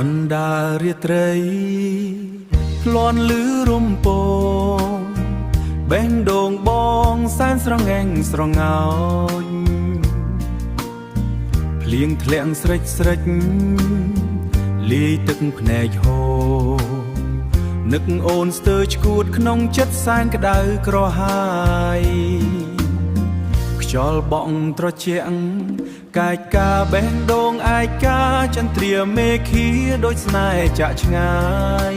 បណ្ដារាត្រីលន់លឺរំពងបេះដូងបងសែនស្រងែងស្រងោចភ្លៀងធ្លាក់ស្រិចស្រិចលាយទឹកភ្នែកហូរនឹកអូនស្ទើរឈួតក្នុងចិត្តសែនក្តៅក្រហាយខ្យល់បក់ត្រជាក់កាយកាបេះដូងឯកាចន្ទ្រាមេឃាដូចស្នេហ៍ចាក់ឆ្ងាយ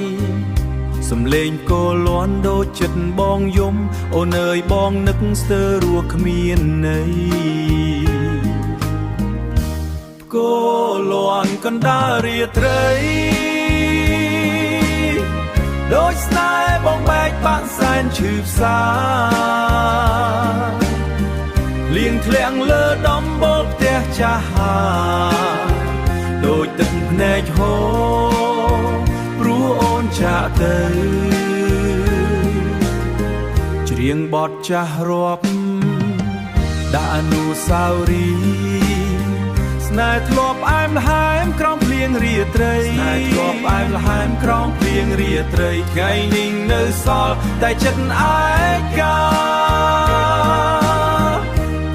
សំលេងគោលាន់ដូចចិត្តបងយំអូនអើយបងនឹកស្ទើររស់គ្មានន័យគោលាន់កណ្ដាលរាត្រីដូចស្នេហ៍បងបែកបាក់សែនឈឺផ្សាលៀងធ្លាក់លើដំបូលផ្ទះចាស់ហាដូចទឹកភ្នែកហូរព្រោះអូនចាក់ទៅច្រៀងបទចាស់រាប់ដាក់អនុស្សាវរីយ៍ស្នេហ៍ធ្លាប់ផ្អែមល្ហែមក្រោមភ្លៀងរាត្រីស្នេហ៍ធ្លាប់ផ្អែមល្ហែមក្រោមភ្លៀងរាត្រីថ្ងៃនេះនៅសល់តែចិត្តឯកា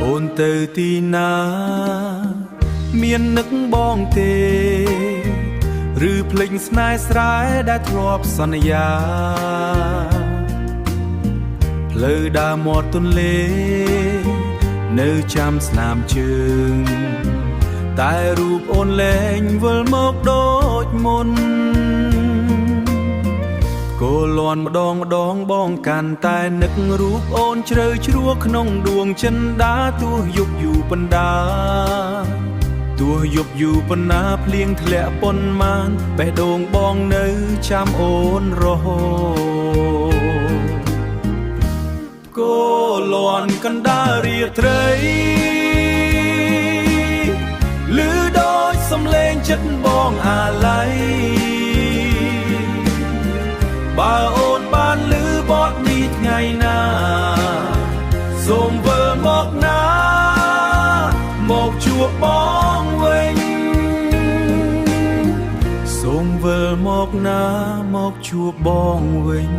អូនទៅទីណាមាននឹកបងទេឬភ្លេចស្នេហ៍ស្រែដែលធ្លាប់សន្យាផ្លូវដើរមាត់ទន្លេនៅចាំស្នាមជើងតែរូបអូនលែងវិលមកដូចមុនគោលាន់ម្ដងម្ដងបងកាន់តែនឹករូបអូនជ្រៅជ្រួក្នុងដួងចិន្តាទោះយប់យូរបណ្ដាទោះយប់យូរបណ្ណាភ្លៀងធ្លាក់ប៉ុន្មានបេះដូងបងនៅចាំអូនរហូតគោលាន់កណ្ដាលរាត្រីឮដូចសំឡេងចិត្តបងអាឡ័យបើអូនបានឮបទនេះថ្ងៃណាសូមវិលមកណាមកជួបបងវិញសូមវិលមកណាមកជួបបងវិញ